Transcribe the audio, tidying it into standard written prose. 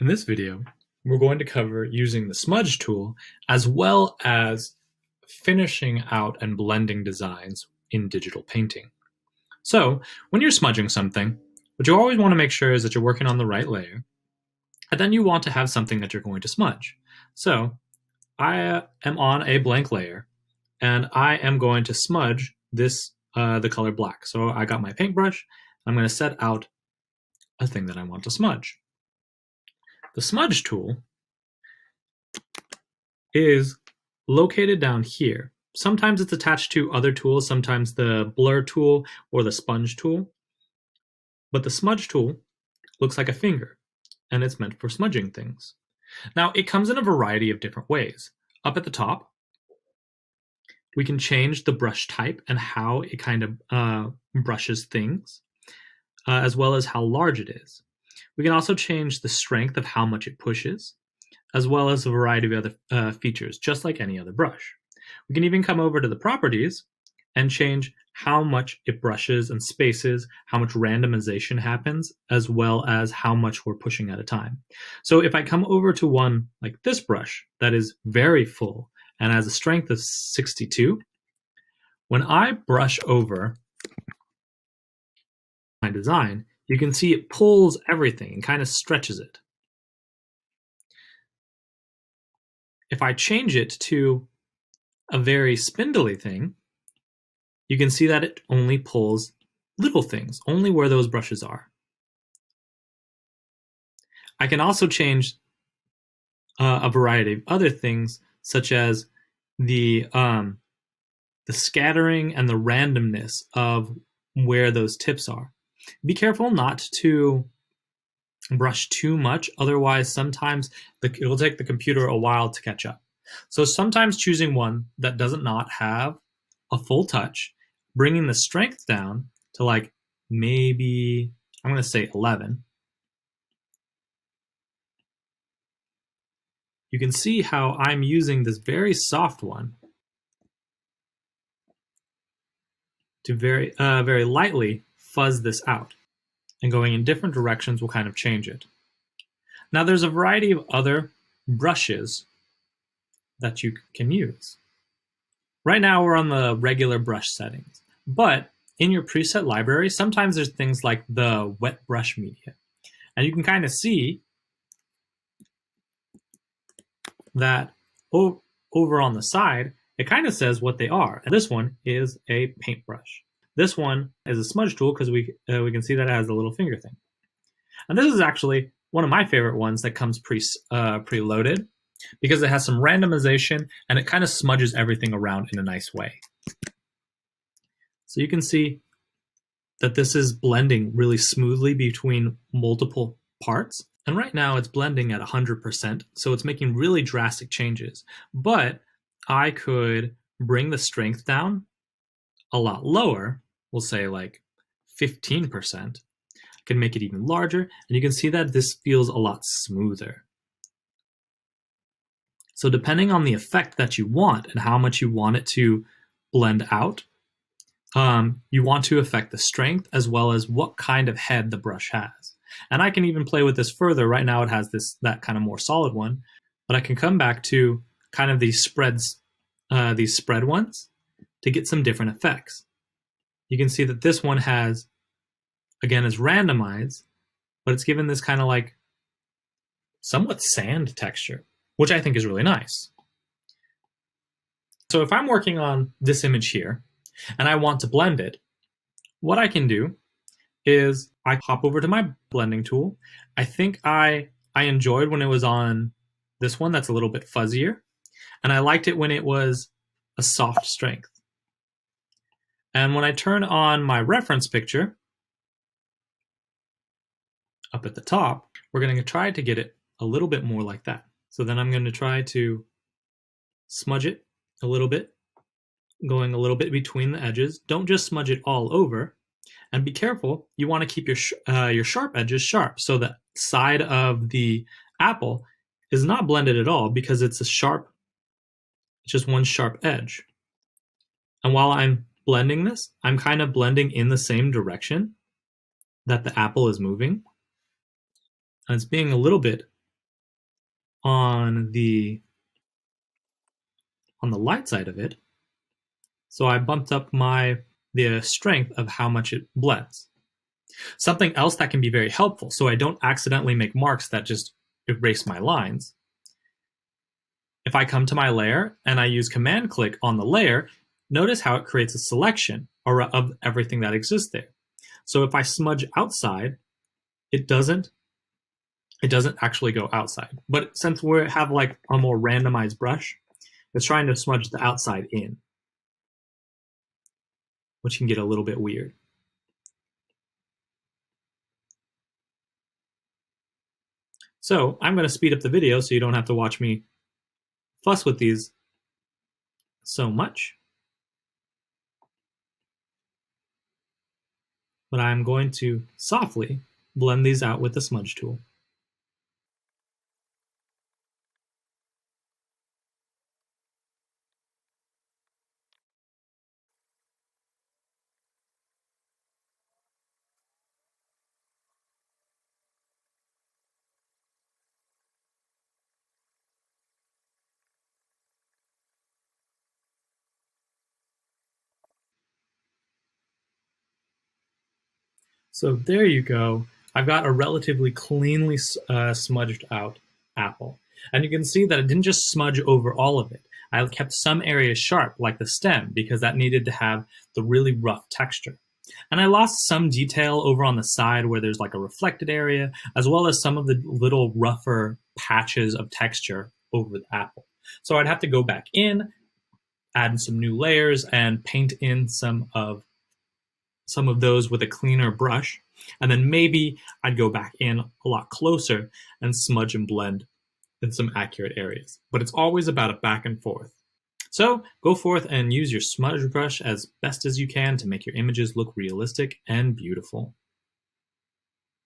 In this video, we're going to cover using the Smudge tool as well as finishing out and blending designs in digital painting. So, when you're smudging something, what you always want to make sure is that you're working on the right layer, and then you want to have something that you're going to smudge. So, I am on a blank layer, and I am going to smudge this the color black. So I got my paintbrush. I'm going to set out a thing that I want to smudge. The Smudge tool is located down here. Sometimes it's attached to other tools, sometimes the blur tool or the sponge tool. But the Smudge tool looks like a finger, and it's meant for smudging things. Now, it comes in a variety of different ways. Up at the top, we can change the brush type and how it kind of brushes things, as well as how large it is. We can also change the strength of how much it pushes, as well as a variety of other features, just like any other brush. We can even come over to the properties and change how much it brushes and spaces, how much randomization happens, as well as how much we're pushing at a time. So if I come over to one like this brush that is very full and has a strength of 62, when I brush over my design, you can see it pulls everything and kind of stretches it. If I change it to a very spindly thing, you can see that it only pulls little things, only where those brushes are. I can also change a variety of other things, such as the scattering and the randomness of where those tips are. Be careful not to brush too much, otherwise sometimes it will take the computer a while to catch up. So sometimes choosing one that does not have a full touch, bringing the strength down to like maybe, I'm going to say 11. You can see how I'm using this very soft one to very lightly fuzz this out. And going in different directions will kind of change it. Now there's a variety of other brushes that you can use. Right now we're on the regular brush settings, but in your preset library, sometimes there's things like the wet brush media. And you can kind of see that over on the side, it kind of says what they are. And this one is a paintbrush. This one is a smudge tool because we can see that it has a little finger thing. And this is actually one of my favorite ones that comes preloaded because it has some randomization and it kind of smudges everything around in a nice way. So you can see that this is blending really smoothly between multiple parts. And right now it's blending at 100%, so it's making really drastic changes. But I could bring the strength down a lot lower, we'll say like 15%. I can make it even larger, and you can see that this feels a lot smoother. So depending on the effect that you want and how much you want it to blend out, you want to affect the strength as well as what kind of head the brush has. And I can even play with this further. Right now it has that kind of more solid one, but I can come back to kind of these spreads, these spread ones, to get some different effects. You can see that this one has, again, is randomized, but it's given this kind of like somewhat sand texture, which I think is really nice. So if I'm working on this image here and I want to blend it, what I can do is I hop over to my blending tool. I think I enjoyed when it was on this one that's a little bit fuzzier, and I liked it when it was a soft strength. And when I turn on my reference picture, up at the top, we're going to try to get it a little bit more like that. So then I'm going to try to smudge it a little bit, going a little bit between the edges. Don't just smudge it all over. And be careful, you want to keep your sharp edges sharp, so the side of the apple is not blended at all because it's just one sharp edge. And while I'm blending this, I'm kind of blending in the same direction that the apple is moving. And it's being a little bit on the light side of it, so I bumped up the strength of how much it blends. Something else that can be very helpful, so I don't accidentally make marks that just erase my lines. If I come to my layer and I use command click on the layer, notice how it creates a selection of everything that exists there. So if I smudge outside, it doesn't actually go outside. But since we have like a more randomized brush, it's trying to smudge the outside in, which can get a little bit weird. So I'm going to speed up the video so you don't have to watch me fuss with these so much. But I'm going to softly blend these out with the smudge tool. So there you go. I've got a relatively cleanly smudged out apple. And you can see that it didn't just smudge over all of it. I kept some areas sharp, like the stem, because that needed to have the really rough texture. And I lost some detail over on the side where there's like a reflected area, as well as some of the little rougher patches of texture over the apple. So I'd have to go back in, add in some new layers, and paint in some of those with a cleaner brush, and then maybe I'd go back in a lot closer and smudge and blend in some accurate areas. But it's always about a back and forth. So go forth and use your smudge brush as best as you can to make your images look realistic and beautiful.